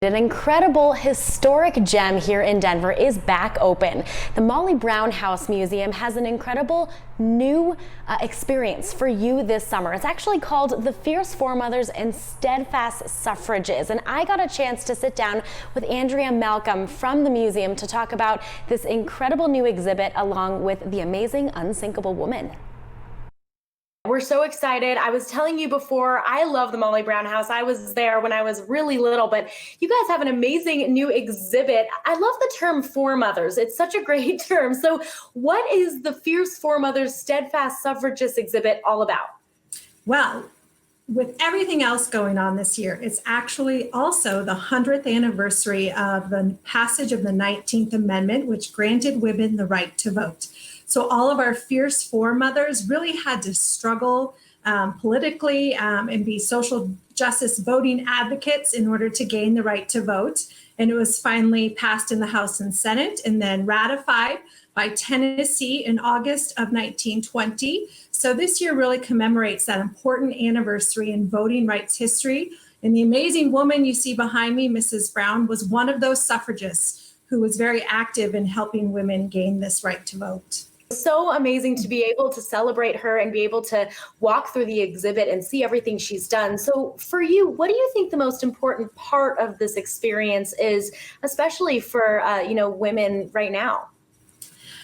An incredible historic gem here in Denver is back open. The Molly Brown House Museum has an incredible new experience for you this summer. It's actually called the Fierce Foremothers and Steadfast Suffragists. And I got a chance to sit down with Andrea Malcolm from the museum to talk about this incredible new exhibit along with the amazing unsinkable woman. We're so excited. I was telling you before, I love the Molly Brown House. I was there when I was really little, but you guys have an amazing new exhibit. I love the term Foremothers. It's such a great term. So what is the Fierce Foremothers Steadfast Suffragists exhibit all about? Well, with everything else going on this year, it's actually also the 100th anniversary of the passage of the 19th Amendment, which granted women the right to vote. So all of our fierce foremothers really had to struggle politically and be social justice voting advocates in order to gain the right to vote. And it was finally passed in the House and Senate and then ratified by Tennessee in August of 1920. So this year really commemorates that important anniversary in voting rights history. And the amazing woman you see behind me, Mrs. Brown, was one of those suffragists who was very active in helping women gain this right to vote. So amazing to be able to celebrate her and be able to walk through the exhibit and see everything she's done. So for you, what do you think the most important part of this experience is, especially for women right now?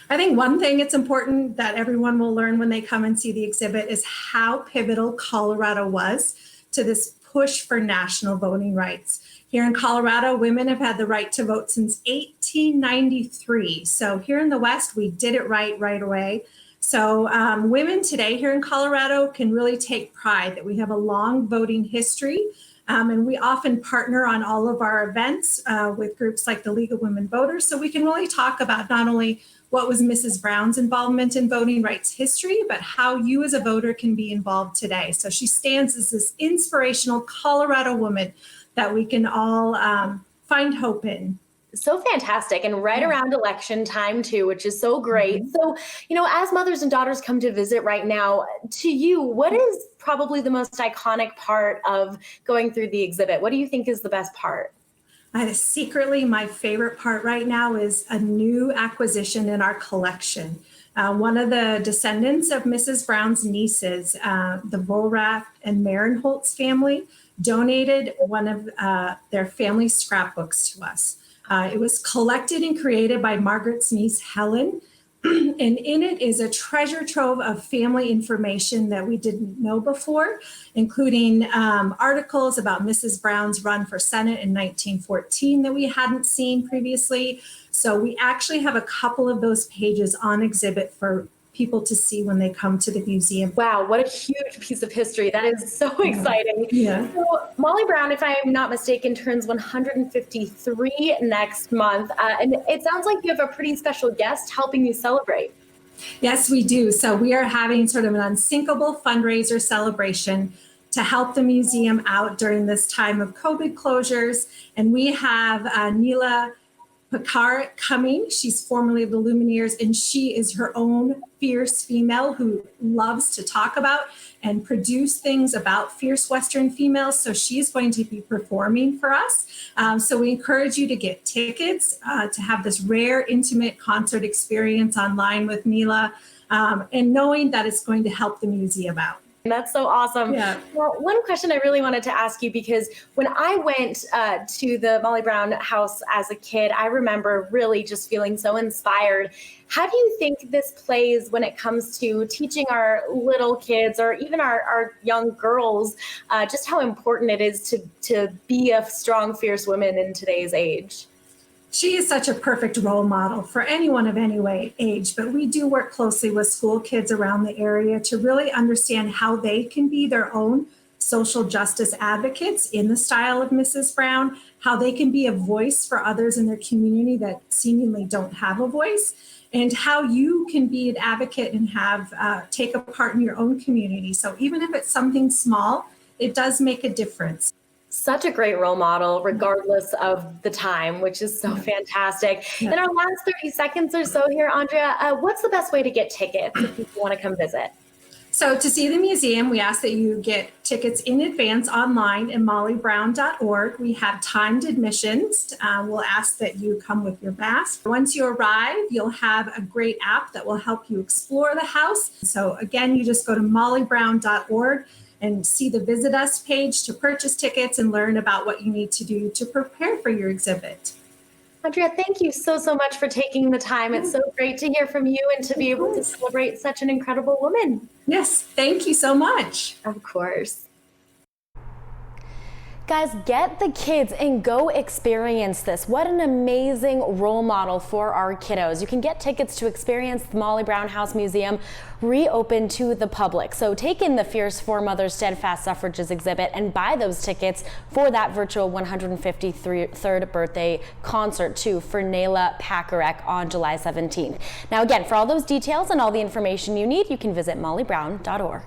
I think one thing it's important that everyone will learn when they come and see the exhibit is how pivotal Colorado was to this push for national voting rights. Here in Colorado, women have had the right to vote since 1893. So here in the West, we did it right away. So women today here in Colorado can really take pride that we have a long voting history. And we often partner on all of our events with groups like the League of Women Voters. So we can really talk about not only what was Mrs. Brown's involvement in voting rights history, but how you as a voter can be involved today. So she stands as this inspirational Colorado woman that we can all find hope in. So fantastic. And right around election time too, which is so great. So, as mothers and daughters come to visit right now, to you, what is probably the most iconic part of going through the exhibit? What do you think is the best part? Secretly, my favorite part right now is a new acquisition in our collection. One of the descendants of Mrs. Brown's nieces, the Vollrath and Marinholtz family, donated one of their family scrapbooks to us. It was collected and created by Margaret's niece, Helen, and in it is a treasure trove of family information that we didn't know before, including articles about Mrs. Brown's run for Senate in 1914 that we hadn't seen previously. So we actually have a couple of those pages on exhibit for people to see when they come to the museum. Wow, what a huge piece of history. That is so exciting. Yeah. So Molly Brown, if I am not mistaken, turns 153 next month. And it sounds like you have a pretty special guest helping you celebrate. Yes, we do. So we are having sort of an unsinkable fundraiser celebration to help the museum out during this time of COVID closures. And we have Neela Picard coming. She's formerly of the Lumineers, and she is her own fierce female who loves to talk about and produce things about fierce Western females. So she's going to be performing for us. So we encourage you to get tickets to have this rare, intimate concert experience online with Neela, and knowing that it's going to help the museum out. That's so awesome. Yeah. Well, one question I really wanted to ask you, because when I went to the Molly Brown House as a kid, I remember really just feeling so inspired. How do you think this plays when it comes to teaching our little kids or even our young girls just how important it is to be a strong, fierce woman in today's age? She is such a perfect role model for anyone of any age, but we do work closely with school kids around the area to really understand how they can be their own social justice advocates in the style of Mrs. Brown, how they can be a voice for others in their community that seemingly don't have a voice, and how you can be an advocate and have take a part in your own community. So even if it's something small, it does make a difference. Such a great role model, regardless of the time, which is so fantastic. In our last 30 seconds or so here, Andrea, what's the best way to get tickets if people want to come visit? So to see the museum, we ask that you get tickets in advance online at mollybrown.org. We have timed admissions. We'll ask that you come with your mask. Once you arrive, you'll have a great app that will help you explore the house. So again, you just go to mollybrown.org and see the Visit Us page to purchase tickets and learn about what you need to do to prepare for your exhibit. Andrea, thank you so much for taking the time. It's so great to hear from you and to be able to celebrate such an incredible woman. Yes, thank you so much. Of course. Guys, get the kids and go experience this. What an amazing role model for our kiddos. You can get tickets to experience the Molly Brown House Museum reopened to the public. So take in the Fierce Foremothers Steadfast Suffragists exhibit and buy those tickets for that virtual 153rd birthday concert too for Nayla Pakarek on July 17th. Now again, for all those details and all the information you need, you can visit mollybrown.org.